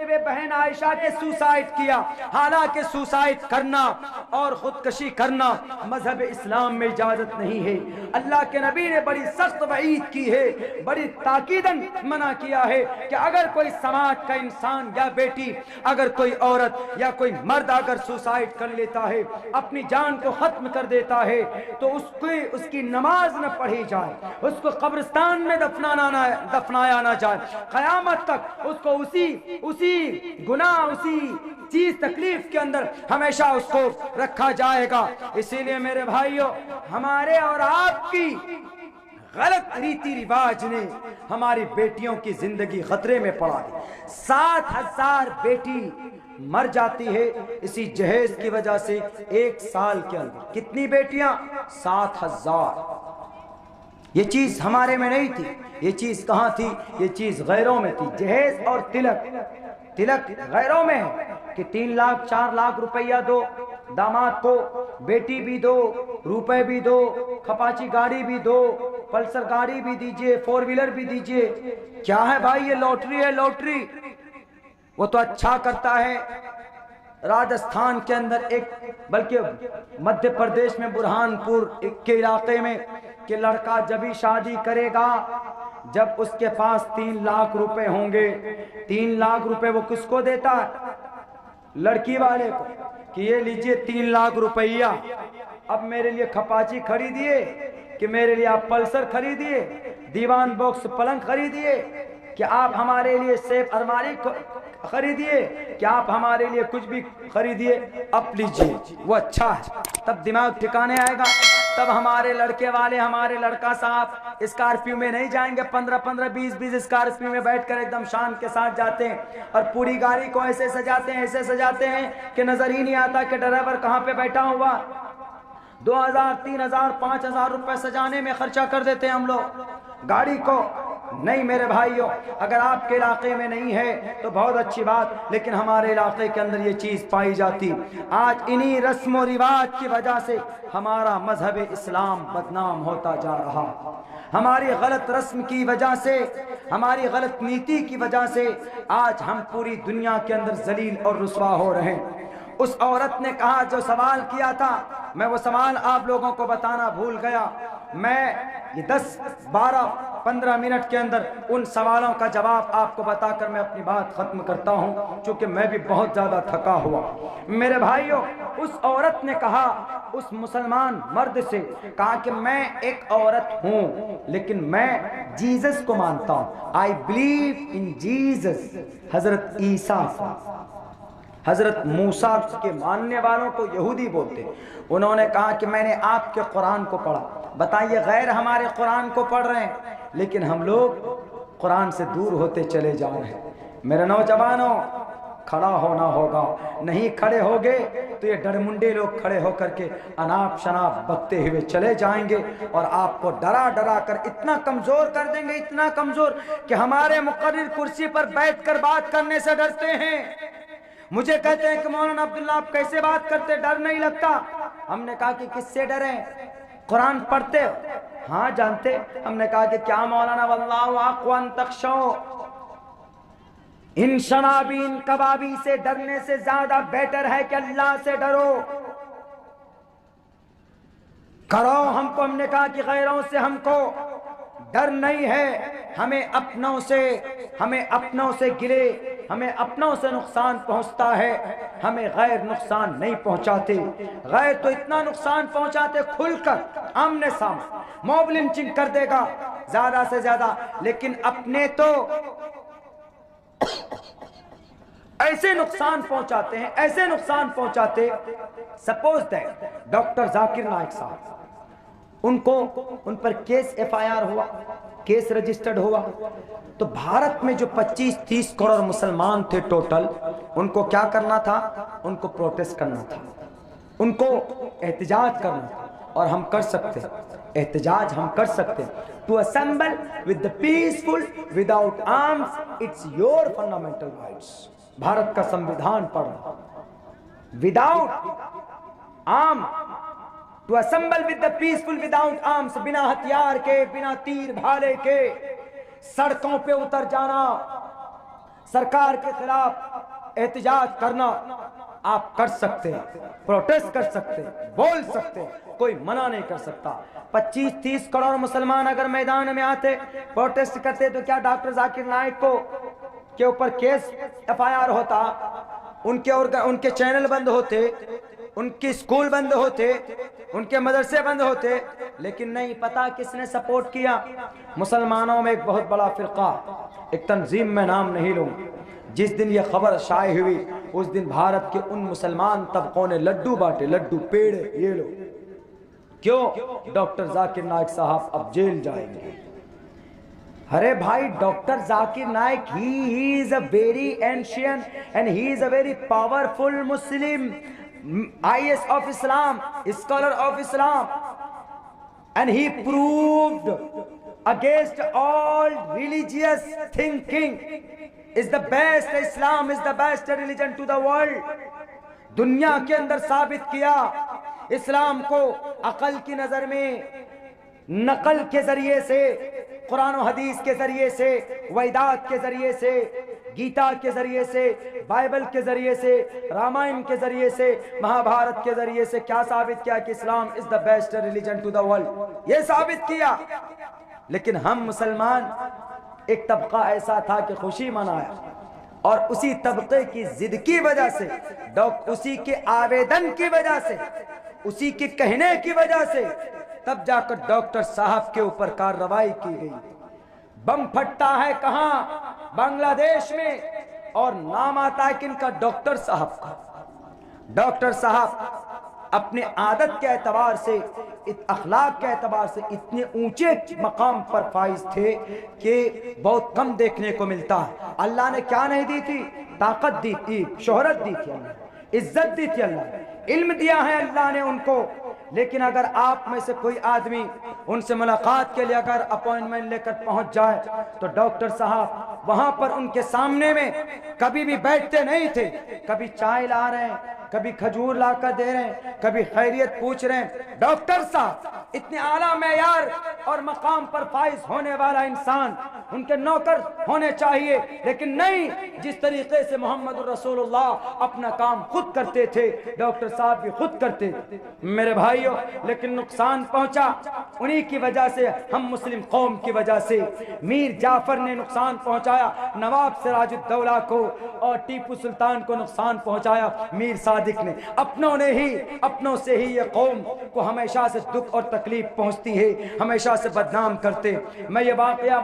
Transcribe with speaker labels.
Speaker 1: مرتبہ بہن عائشہ نے سوسائڈ کیا، حالانکہ سوسائڈ کرنا اور خودکشی کرنا مذہب اسلام میں اجازت نہیں ہے۔ اللہ کے نبی نے بڑی سخت وعید کی ہے، بڑی تاکیداً منع کیا ہے کہ اگر کوئی سماج کا انسان یا بیٹی، اگر کوئی عورت یا کوئی مرد اگر سوسائڈ کر لیتا ہے، اپنی جان کو ختم کر دیتا ہے، تو اس کی نماز نہ پڑھی جائے، اس کو قبرستان میں دفنایا نہ جائے، قیامت تک اس کو اسی گناہ، اسی چیز تکلیف کے اندر ہمیشہ اس کو رکھا جائے گا۔ اسی لیے میرے بھائیوں، ہمارے اور آپ کی غلط ریتی رواج نے ہماری بیٹیوں کی زندگی خطرے میں پڑا دی۔ 7,000 بیٹی مر جاتی ہے اسی جہیز کی وجہ سے ایک سال کے اندر۔ کتنی بیٹیاں؟ 7,000۔ یہ چیز ہمارے میں نہیں تھی، یہ چیز کہاں تھی؟ یہ چیز غیروں میں تھی۔ جہیز اور تلک غیروں میں ہے کہ 3 لاکھ 4 لاکھ روپیہ دو داماد کو، بیٹی بھی دو، روپے بھی دو، کھپاچی گاڑی بھی دو، پلسر گاڑی بھی دیجئے، 4 ویلر بھی دیجئے۔ کیا ہے بھائی؟ یہ لاٹری ہے، لاٹری۔ وہ تو اچھا کرتا ہے راجستھان کے اندر بلکہ مدھیہ پردیش میں برہان پور کے علاقے میں، کہ لڑکا جب ہی شادی کرے گا جب اس کے پاس 3 لاکھ روپے ہوں گے۔ 3 لاکھ روپے وہ کس کو دیتا ہے؟ لڑکی والے کو، کہ یہ لیجئے 3 لاکھ روپیہ، اب میرے لیے کھپاچی خریدیے، کہ میرے لیے آپ پلسر خریدیے، دیوان باکس پلنگ خریدیے، کہ آپ ہمارے لیے سیف الماری خریدیے، کہ آپ ہمارے لیے کچھ بھی خریدیے، اب لیجئے۔ وہ اچھا ہے، تب دماغ ٹھکانے آئے گا، تب ہمارے لڑکے والے، ہمارے لڑکا صاحب اسکارپیو میں نہیں جائیں گے، 15 20 اسکارپیو میں بیٹھ کر ایک دم شان کے ساتھ جاتے ہیں، اور پوری گاڑی کو ایسے سجاتے ہیں کہ نظر ہی نہیں آتا کہ ڈرائیور کہاں پہ بیٹھا ہوا۔ 2,000 3,000 5,000 روپے سجانے میں خرچہ کر دیتے ہیں ہم لوگ گاڑی کو۔ نہیں میرے بھائیوں، اگر آپ کے علاقے میں نہیں ہے تو بہت اچھی بات، لیکن ہمارے علاقے کے اندر یہ چیز پائی جاتی۔ آج انہی رسم و رواج کی وجہ سے ہمارا مذہب اسلام بدنام ہوتا جا رہا۔ ہماری غلط رسم کی وجہ سے، ہماری غلط نیتی کی وجہ سے آج ہم پوری دنیا کے اندر ذلیل اور رسوا ہو رہے ہیں۔ اس عورت نے کہا، جو سوال کیا تھا، میں وہ سوال آپ لوگوں کو بتانا بھول گیا۔ میں یہ 10 12 15 منٹ کے اندر ان سوالوں کا جواب آپ کو بتا کر میں اپنی بات ختم کرتا ہوں، چونکہ میں بھی بہت زیادہ تھکا ہوا۔ میرے بھائیوں، اس عورت نے کہا، اس مسلمان مرد سے کہا کہ میں ایک عورت ہوں لیکن میں جیزس کو مانتا ہوں، آئی بلیو ان جیزس۔ حضرت عیسیٰ، حضرت موسیٰ کے ماننے والوں کو یہودی بولتے ہیں۔ انہوں نے کہا کہ میں نے آپ کے قرآن کو پڑھا۔ بتائیے، غیر ہمارے قرآن کو پڑھ رہے ہیں لیکن ہم لوگ قرآن سے دور ہوتے چلے جا رہے ہیں۔ میرے نوجوانوں، کھڑا ہونا ہوگا، نہیں کھڑے ہوگے تو یہ ڈرمنڈے لوگ کھڑے ہو کر کے اناپ شناپ بکتے ہوئے چلے جائیں گے، اور آپ کو ڈرا کر اتنا کمزور کر دیں گے، اتنا کمزور کہ ہمارے مقرر کرسی پر بیٹھ کر بات کرنے سے ڈرتے ہیں۔ مجھے کہتے ہیں کہ مولانا عبداللہ آپ کیسے بات کرتے، ڈر نہیں لگتا؟ ہم نے کہا کہ کس سے ڈریں؟ قرآن پڑھتے ہو؟ ہاں جانتے۔ ہم نے کہا کہ کیا مولانا؟ واللہ احق ان تخشوا، ان شنابی ان کبابی سے ڈرنے سے زیادہ بیٹر ہے کہ اللہ سے ڈرو کرو ہم کو۔ ہم نے کہا کہ غیروں سے ہم کو ڈر نہیں ہے، ہمیں اپنوں سے گلے، ہمیں اپنوں سے نقصان پہنچتا ہے، ہمیں غیر نقصان نہیں پہنچاتے۔ غیر تو اتنا نقصان پہنچاتے کھل کر آمنے سامنے، موب لنچنگ کر دے گا زیادہ سے زیادہ، لیکن اپنے تو ایسے نقصان پہنچاتے ہیں، ایسے نقصان پہنچاتے۔ Suppose that doctor Zakir Naik صاحب، ان پر کیس FIR ہوا، کیس رجسٹرڈ ہوا، تو بھارت میں جو 25-30 کروڑ مسلمان تھے ٹوٹل، ان کو کیا کرنا تھا؟ ان کو پروٹیسٹ کرنا تھا، ان کو احتجاج کرنا تھا، اور ہم کر سکتے، احتجاج ہم کر سکتے۔ To assemble with the peaceful without arms, it's your fundamental rights۔ Bharat کا سمویدھان پڑھ رہا، without arms، to assemble with the peaceful without arms، بنا ہتھیار کے، بنا تیر بھالے کے سڑکوں پہ اتر جانا، سرکار کے خلاف احتجاج کرنا آپ کر سکتے ہیں، پروٹیسٹ کر سکتے ہیں، بول سکتے ہیں، کوئی منع نہیں کر سکتا۔ 25-30 کروڑ مسلمان اگر میدان میں آتے پروٹیسٹ کرتے تو کیا ڈاکٹر ذاکر نائک کے اوپر کیس FIR ہوتا؟ ان کے چینل بند ہوتے، ان کے اسکول بند ہوتے، ان کے مدرسے بند ہوتے؟ لیکن نہیں، پتہ کس نے سپورٹ کیا؟ مسلمانوں میں ایک بہت بڑا فرقہ، ایک تنظیم میں نام نہیں لوں، جس دن یہ خبر شائع ہوئی اس دن بھارت کے ان مسلمان طبقوں نے لڈو بانٹے، لڈو پیڑے، یہ لو۔ کیوں؟ ڈاکٹر ذاکر نائک صاحب اب جیل جائیں گے۔ ارے بھائی، doctor Zakir Naik he is a very ancient and he is a very powerful Muslim, IS of Islam, scholar of Islam, and he proved against all religious thinking is the best, Islam is the best religion to the world. دنیا کے اندر ثابت کیا اسلام کو عقل کی نظر میں، نقل کے ذریعے سے، قرآن و حدیث کے ذریعے سے، ویدات کے ذریعے سے، گیتا کے ذریعے سے، بائبل کے ذریعے سے، رامائن کے ذریعے سے، مہا بھارت کے ذریعے سے کیا ثابت کیا کہ Islam is the best religion to the world, یہ ثابت کیا۔ لیکن ہم مسلمان، ایک طبقہ ایسا تھا کہ خوشی منایا، اور اسی طبقے کی ضد کی وجہ سے، اسی کے آویدن کی وجہ سے، اسی کے کہنے کی وجہ سے تب جا کر ڈاکٹر صاحب کے اوپر کارروائی کی گئی۔ بم پھٹتا ہے کہاں؟ بنگلہ دیش میں، اور نام آتا ہے کن کا؟ ڈاکٹر صاحب کا۔ ڈاکٹر صاحب اپنے عادت کے اعتبار سے، اخلاق کے اعتبار سے اتنے اونچے مقام پر فائز تھے کہ بہت کم دیکھنے کو ملتا ہے۔ اللہ نے کیا نہیں دی تھی؟ طاقت دی تھی، شہرت دی تھی، اللہ نے عزت دی تھی، اللہ نے علم دیا ہے اللہ نے ان کو۔ لیکن اگر آپ میں سے کوئی آدمی ان سے ملاقات کے لیے اگر اپوائنٹمنٹ لے کر پہنچ جائے تو ڈاکٹر صاحب وہاں پر ان کے سامنے میں کبھی بھی بیٹھتے نہیں تھے، کبھی چائے لا رہے ہیں، کبھی کھجور لا کر دے رہے ہیں، کبھی خیریت پوچھ رہے ہیں۔ ڈاکٹر صاحب اتنے اعلیٰ معیار اور مقام پر فائز ہونے والا انسان، ان کے نوکر ہونے چاہیے، لیکن نہیں، جس طریقے سے محمد رسول اللہ اپنا کام خود کرتے تھے ڈاکٹر صاحب بھی خود کرتے تھے میرے بھائیوں۔ لیکن نقصان پہنچا انہی کی وجہ سے، ہم مسلم قوم کی وجہ سے۔ میر جعفر نے نقصان پہنچایا نواب سراج الدولہ کو، اور ٹیپو سلطان کو نقصان پہنچایا میر صادق نے۔ اپنوں سے ہی یہ قوم کو ہمیشہ سے دکھ اور تکلیف پہنچتی ہے، ہمیشہ سے بدنام کرتے۔ میں یہ واقعہ